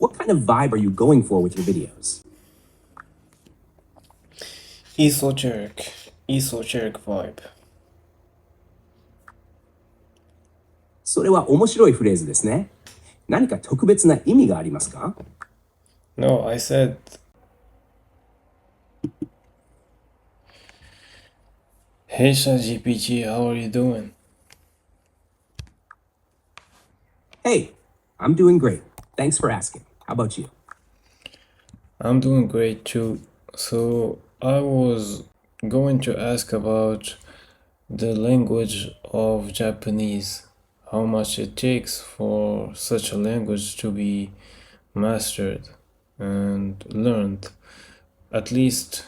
What kind of vibe are you going for with your videos? esoteric vibe. それは面白いフレーズですね。何か特別な意味がありますか？ No, I said, hey GPT, how are you doing? Hey, I'm doing great. Thanks for asking. How about you? I'm doing great too. So I was going to ask about the language of Japanese, how much it takes for such a language to be mastered and learned. At least,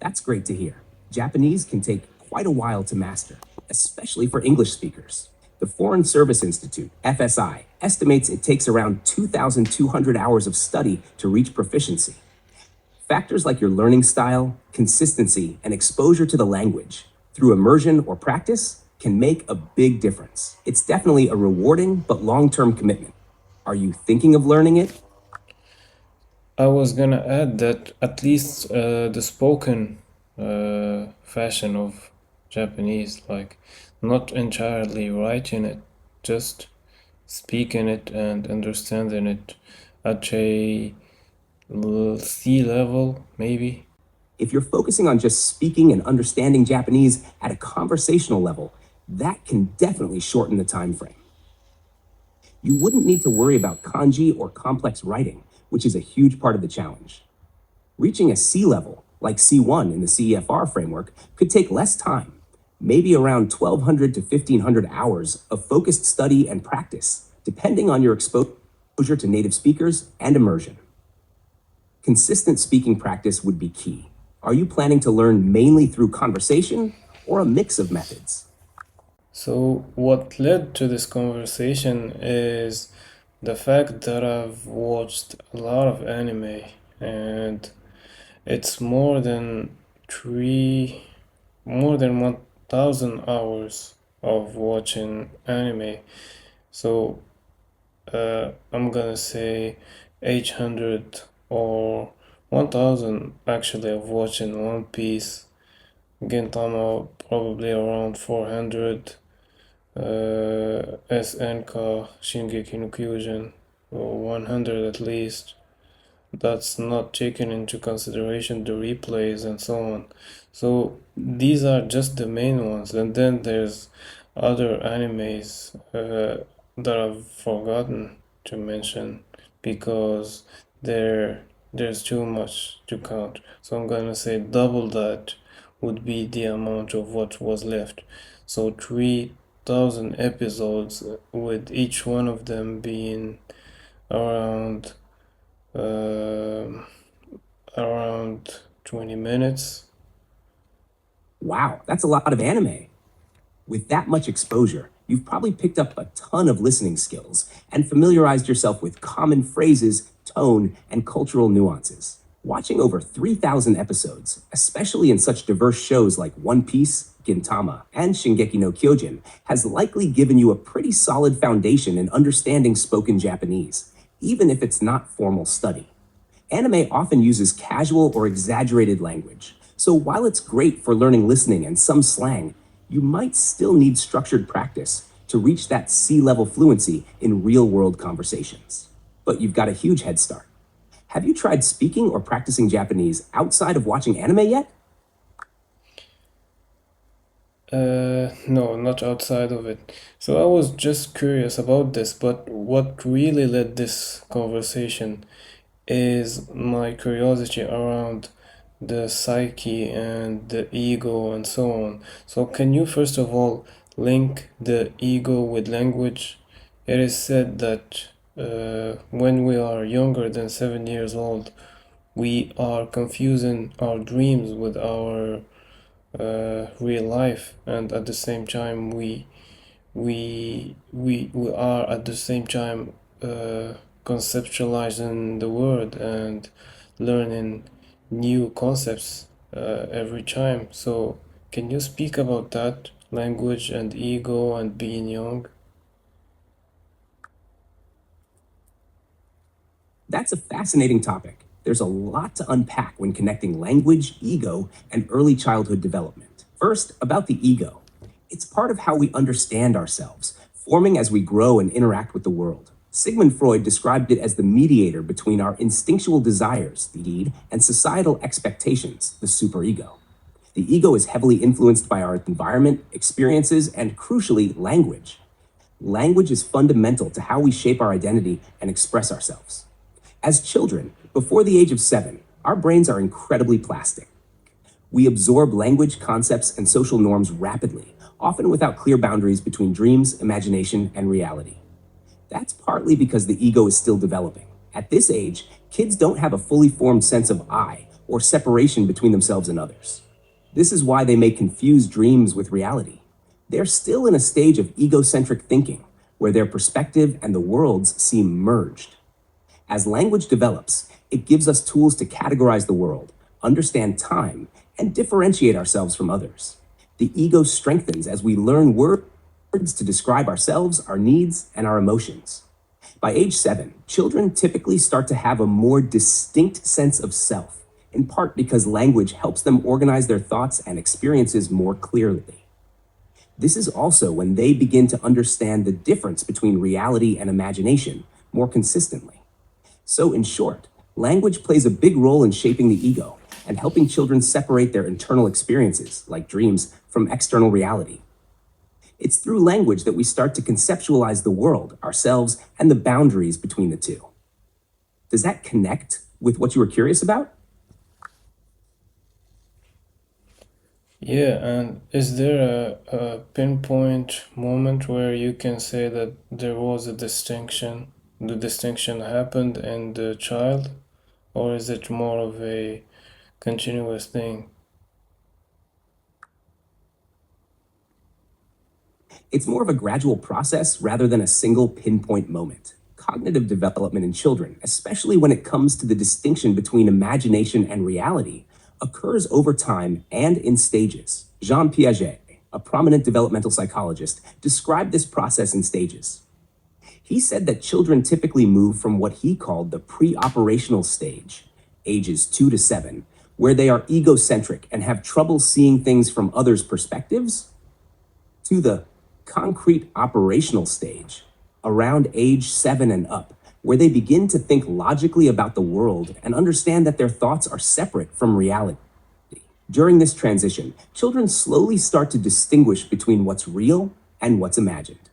That's great to hear. Japanese can take quite a while to master, especially for English speakers. The Foreign Service Institute, FSI, estimates it takes around 2,200 hours of study to reach proficiency. Factors like your learning style, consistency, and exposure to the language through immersion or practice can make a big difference. It's definitely a rewarding but long-term commitment. Are you thinking of learning it? I was gonna add that at least the spoken fashion of Japanese, like not entirely writing it, just speaking it and understanding it at a C level, maybe. If you're focusing on just speaking and understanding Japanese at a conversational level, that can definitely shorten the time frame. You wouldn't need to worry about kanji or complex writing, which is a huge part of the challenge. Reaching a C level, like C1 in the CEFR framework, could take less time, maybe around 1,200 to 1,500 hours of focused study and practice, depending on your exposure to native speakers and immersion. Consistent speaking practice would be key. Are you planning to learn mainly through conversation or a mix of methods? So, what led to this conversation is the fact that I've watched a lot of anime, and it's more than 1,000 hours of watching anime. So, I'm gonna say 800 or 1,000 actually of watching One Piece. Gintama probably around 400. SNK Shingeki no Kyojin, or 100 at least. That's not taking into consideration the replays and so on. So these are just the main ones, and then there's other animes that I've forgotten to mention because there's too much to count. So I'm gonna say double that would be the amount of what was left. So 3,000 episodes, with each one of them being around um around 20 minutes. Wow, that's a lot of anime. With that much exposure, you've probably picked up a ton of listening skills and familiarized yourself with common phrases, tone, and cultural nuances. Watching over 3,000 episodes, especially in such diverse shows like One Piece, Gintama, and Shingeki no Kyojin, has likely given you a pretty solid foundation in understanding spoken Japanese, even if it's not formal study. Anime often uses casual or exaggerated language, so while it's great for learning listening and some slang, you might still need structured practice to reach that C-level fluency in real-world conversations. But you've got a huge head start. Have you tried speaking or practicing Japanese outside of watching anime yet? No, not outside of it. So I was just curious about this, but what really led this conversation is my curiosity around the psyche and the ego and so on. So, can you first of all link the ego with language? It is said that when we are younger than 7 years old, we are confusing our dreams with our real life, and at the same time, we are at the same time conceptualizing the world and learning new concepts every time. So, can you speak about that language and ego and being young? That's a fascinating topic. There's a lot to unpack when connecting language, ego, and early childhood development. First, about the ego. It's part of how we understand ourselves, forming as we grow and interact with the world. Sigmund Freud described it as the mediator between our instinctual desires, the id, and societal expectations, the superego. The ego is heavily influenced by our environment, experiences, and crucially, language. Language is fundamental to how we shape our identity and express ourselves. As children, before the age of 7, our brains are incredibly plastic. We absorb language, concepts, and social norms rapidly, often without clear boundaries between dreams, imagination, and reality. That's partly because the ego is still developing. At this age, kids don't have a fully formed sense of I or separation between themselves and others. This is why they may confuse dreams with reality. They're still in a stage of egocentric thinking, where their perspective and the world's seem merged. As language develops, it gives us tools to categorize the world, understand time, and differentiate ourselves from others. The ego strengthens as we learn words to describe ourselves, our needs, and our emotions. By age 7, children typically start to have a more distinct sense of self, in part because language helps them organize their thoughts and experiences more clearly. This is also when they begin to understand the difference between reality and imagination more consistently. So, in short, language plays a big role in shaping the ego and helping children separate their internal experiences, like dreams, from external reality. It's through language that we start to conceptualize the world, ourselves, and the boundaries between the two. Does that connect with what you were curious about? Yeah, and is there a pinpoint moment where you can say that there was a distinction, the distinction happened in the child, or is it more of a continuous thing? It's more of a gradual process rather than a single pinpoint moment. Cognitive development in children, especially when it comes to the distinction between imagination and reality, occurs over time and in stages. Jean Piaget, a prominent developmental psychologist, described this process in stages. He said that children typically move from what he called the pre-operational stage, ages 2 to 7, where they are egocentric and have trouble seeing things from others' perspectives, to the concrete operational stage, around age 7 and up, where they begin to think logically about the world and understand that their thoughts are separate from reality. During this transition, children slowly start to distinguish between what's real and what's imagined.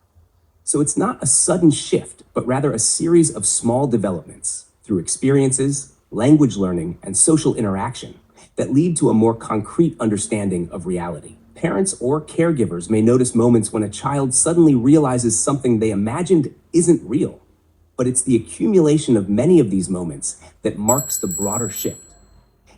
So it's not a sudden shift, but rather a series of small developments through experiences, language learning, and social interaction that lead to a more concrete understanding of reality. Parents or caregivers may notice moments when a child suddenly realizes something they imagined isn't real, but it's the accumulation of many of these moments that marks the broader shift.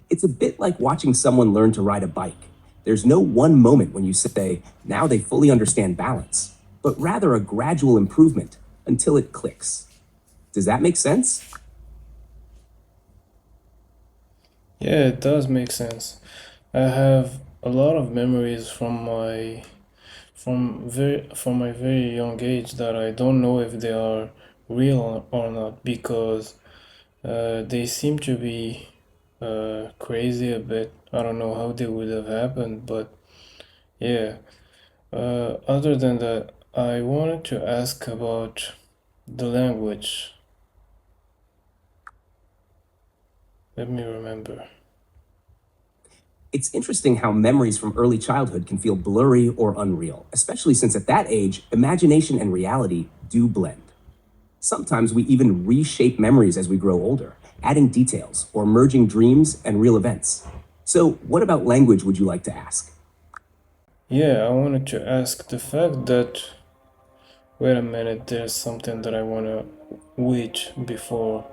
It's a bit like watching someone learn to ride a bike. There's no one moment when you say, now they fully understand balance, but rather a gradual improvement until it clicks. Does that make sense? Yeah, it does make sense. I have a lot of memories from my very young age that I don't know if they are real or not because they seem to be crazy a bit. I don't know how they would have happened, but yeah. Other than that, I wanted to ask about the language. Let me remember. It's interesting how memories from early childhood can feel blurry or unreal, especially since at that age, imagination and reality do blend. Sometimes we even reshape memories as we grow older, adding details or merging dreams and real events. So, what about language would you like to ask? Yeah, I wanted to ask the fact that, wait a minute, there's something that I want to wait before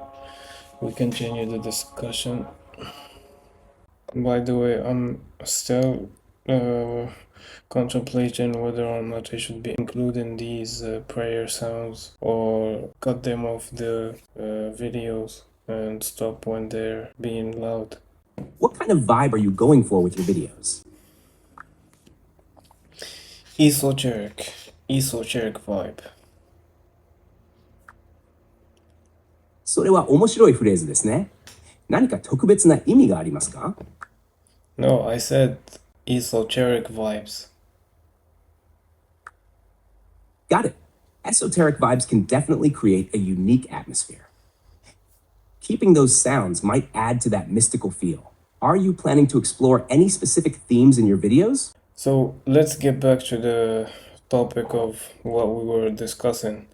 we continue the discussion. By the way, I'm still contemplating whether or not I should be including these prayer sounds or cut them off the videos and stop when they're being loud. What kind of vibe are you going for with your videos? Esoteric vibe. それは面白いフレーズですね。何か特別な意味がありますか？ No, I said esoteric vibes. Got it. Esoteric vibes can definitely create a unique atmosphere. Keeping those sounds might add to that mystical feel. Are you planning to explore any specific themes in your videos? So let's get back to the topic of what we were discussing.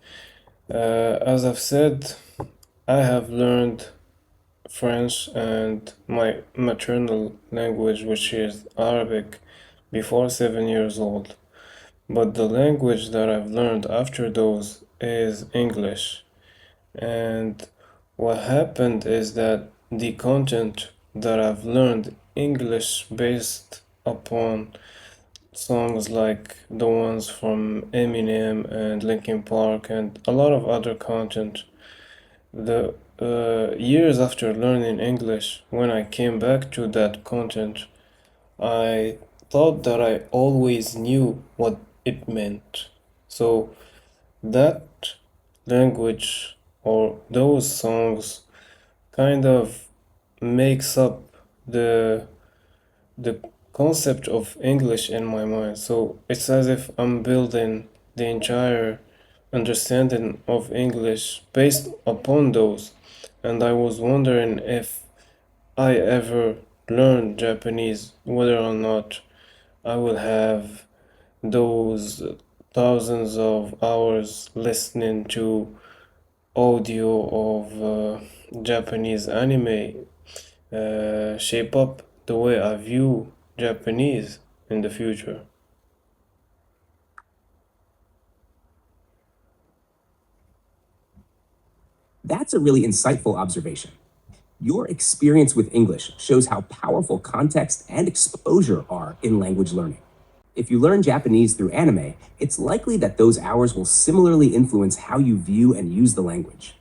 As I've said, I have learned French and my maternal language, which is Arabic, before 7 years old. But the language that I've learned after those is English. And what happened is that the content that I've learned English based upon songs like the ones from Eminem and Linkin Park and a lot of other content. The years after learning English, when I came back to that content, I thought that I always knew what it meant. So that language or those songs kind of makes up the the concept of English in my mind. So it's as if I'm building the entire understanding of English based upon those. And I was wondering if I ever learn Japanese, whether or not I will have those thousands of hours listening to audio of Japanese anime shape up the way I view Japanese in the future. That's a really insightful observation. Your experience with English shows how powerful context and exposure are in language learning. If you learn Japanese through anime, it's likely that those hours will similarly influence how you view and use the language.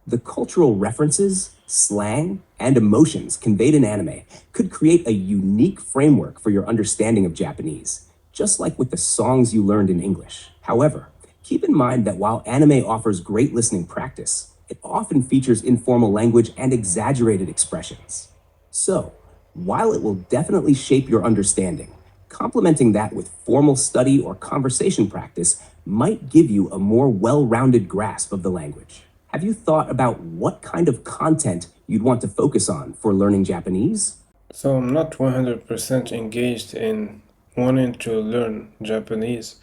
The cultural references, slang, and emotions conveyed in anime could create a unique framework for your understanding of Japanese, just like with the songs you learned in English. However, keep in mind that while anime offers great listening practice, it often features informal language and exaggerated expressions. So, while it will definitely shape your understanding, complementing that with formal study or conversation practice might give you a more well-rounded grasp of the language. Have you thought about what kind of content you'd want to focus on for learning Japanese? So I'm not 100% engaged in wanting to learn Japanese.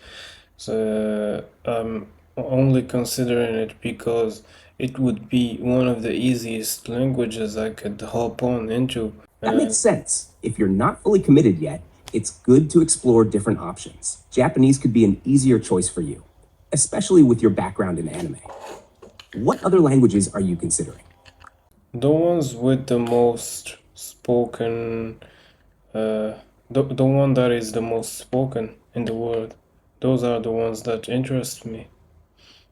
So I'm only considering it because it would be one of the easiest languages I could hop on into. That makes sense. If you're not fully committed yet, it's good to explore different options. Japanese could be an easier choice for you, especially with your background in anime. What other languages are you considering? The ones with the most spoken, the one that is the most spoken in the world, those are the ones that interest me.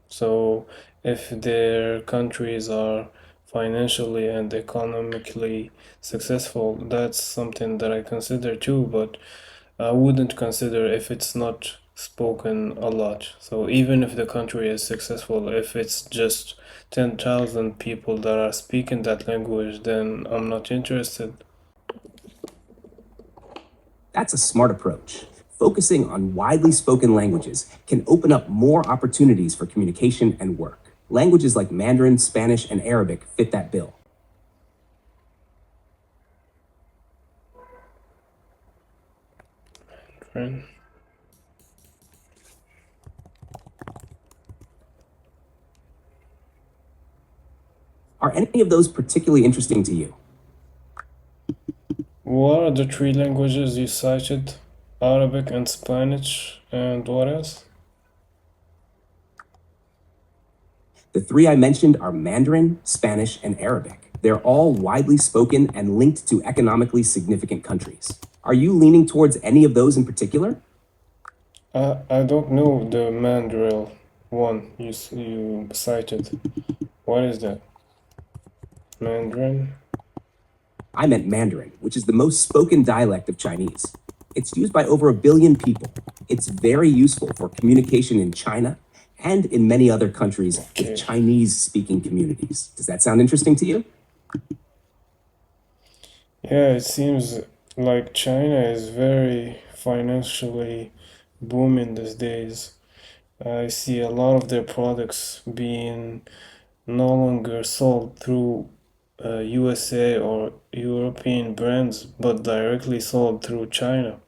So if their countries are financially and economically successful, that's something that I consider too, but I wouldn't consider if it's not spoken a lot. So even if the country is successful, if it's just 10,000 people that are speaking that language, then I'm not interested. That's a smart approach. Focusing on widely spoken languages can open up more opportunities for communication and work. Languages like Mandarin, Spanish, and Arabic fit that bill. Right? Are any of those particularly interesting to you? What are the three languages you cited? Arabic and Spanish, and what else? The three I mentioned are Mandarin, Spanish, and Arabic. They're all widely spoken and linked to economically significant countries. Are you leaning towards any of those in particular? I don't know the Mandarin one you cited. What is that? Mandarin? I meant Mandarin, which is the most spoken dialect of Chinese. It's used by over 1 billion people. It's very useful for communication in China and in many other countries with Okay. Chinese-speaking communities. Does that sound interesting to you? Yeah, it seems like China is very financially booming these days. I see a lot of their products being no longer sold through USA or European brands, but directly sold through China.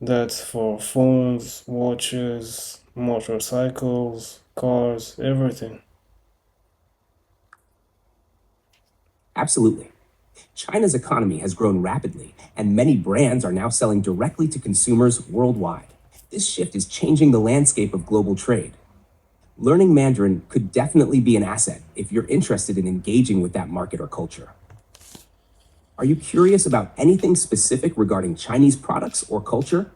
That's for phones, watches, motorcycles, cars, everything. Absolutely. China's economy has grown rapidly, and many brands are now selling directly to consumers worldwide. This shift is changing the landscape of global trade. Learning Mandarin could definitely be an asset if you're interested in engaging with that market or culture. Are you curious about anything specific regarding Chinese products or culture?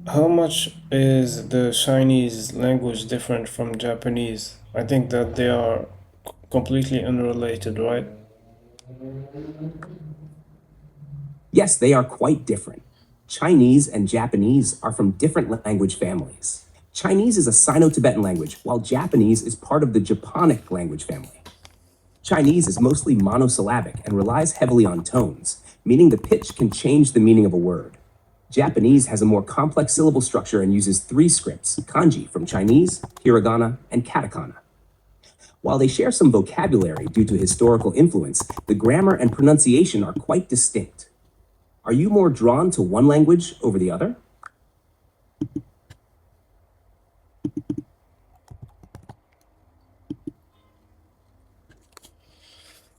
How much is the Chinese language different from Japanese? I think that they are completely unrelated, right? Yes, they are quite different. Chinese and Japanese are from different language families. Chinese is a Sino-Tibetan language, while Japanese is part of the Japonic language family. Chinese is mostly monosyllabic and relies heavily on tones, meaning the pitch can change the meaning of a word. Japanese has a more complex syllable structure and uses three scripts, kanji from Chinese, hiragana, and katakana. While they share some vocabulary due to historical influence, the grammar and pronunciation are quite distinct. Are you more drawn to one language over the other?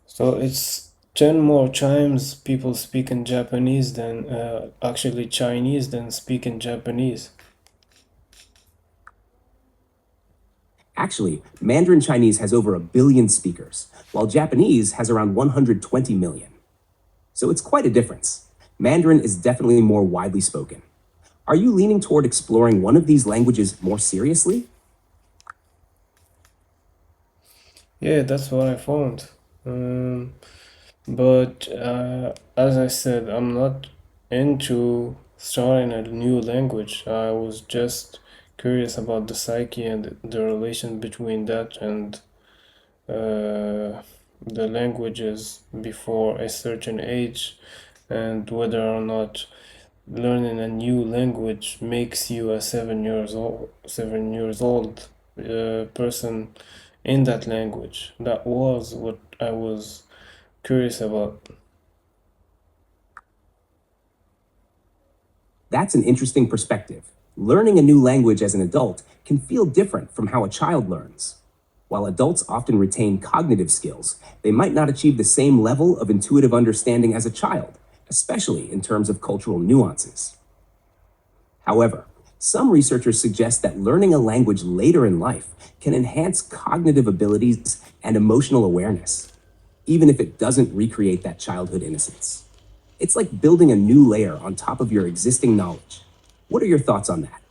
So it's 10 more times people speak in Japanese than actually Chinese than speak in Japanese. Actually, Mandarin Chinese has over 1 billion speakers, while Japanese has around 120 million. So it's quite a difference. Mandarin is definitely more widely spoken. Are you leaning toward exploring one of these languages more seriously? Yeah, that's what I found. But as I said, I'm not into starting a new language. I was just curious about the psyche and the relation between that and the languages before a certain age, and whether or not learning a new language makes you a 7 years old person in that language. That was what I was curious about. That's an interesting perspective. Learning a new language as an adult can feel different from how a child learns. While adults often retain cognitive skills, they might not achieve the same level of intuitive understanding as a child, especially in terms of cultural nuances. However, some researchers suggest that learning a language later in life can enhance cognitive abilities and emotional awareness, even if it doesn't recreate that childhood innocence. It's like building a new layer on top of your existing knowledge. What are your thoughts on that?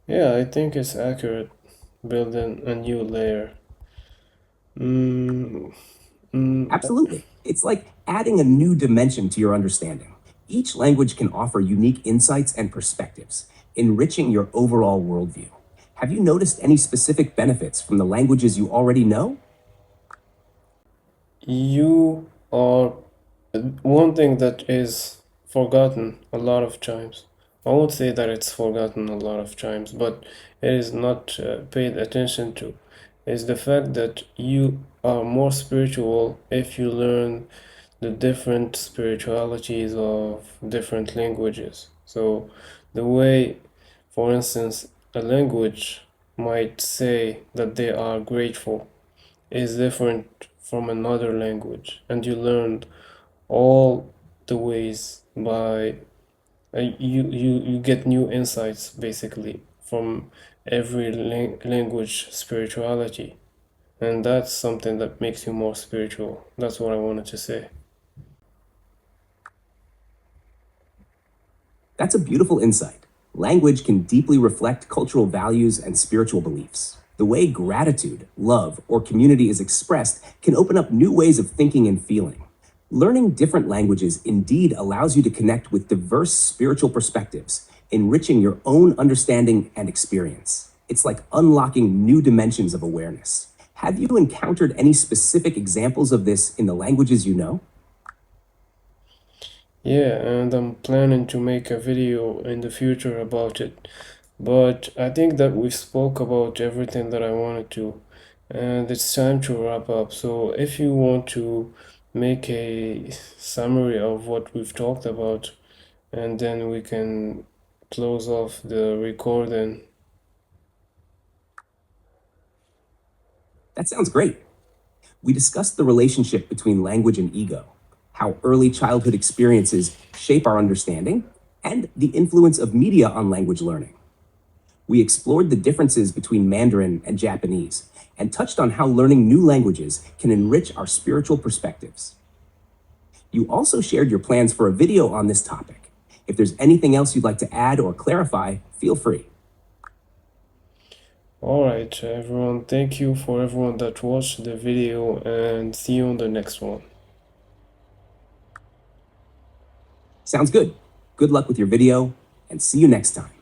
Yeah, I think it's accurate building a new layer. Mm, Absolutely. It's like adding a new dimension to your understanding. Each language can offer unique insights and perspectives, enriching your overall worldview. Have you noticed any specific benefits from the languages you already know? you are one thing that is forgotten a lot of times. I won't say that it's forgotten a lot of times, but it is not paid attention to. Is the fact that you are more spiritual if you learn the different spiritualities of different languages. So, the way, for instance, a language might say that they are grateful is different from another language, and you learned all the ways by you get new insights basically from every language spirituality, and that's something that makes you more spiritual. That's what I wanted to say. That's a beautiful insight. Language can deeply reflect cultural values and spiritual beliefs. The way gratitude, love, or community is expressed can open up new ways of thinking and feeling. Learning different languages indeed allows you to connect with diverse spiritual perspectives, enriching your own understanding and experience. It's like unlocking new dimensions of awareness. Have you encountered any specific examples of this in the languages you know? Yeah, and I'm planning to make a video in the future about it. But I think that we spoke about everything that I wanted to, and it's time to wrap up. So if you want to make a summary of what we've talked about, and then we can close off the recording. That sounds great. We discussed the relationship between language and ego, how early childhood experiences shape our understanding, and the influence of media on language learning. We explored the differences between Mandarin and Japanese and touched on how learning new languages can enrich our spiritual perspectives. You also shared your plans for a video on this topic. If there's anything else you'd like to add or clarify, feel free. Alright, everyone, thank you for everyone that watched the video, and see you on the next one. Sounds good. Good luck with your video, and see you next time.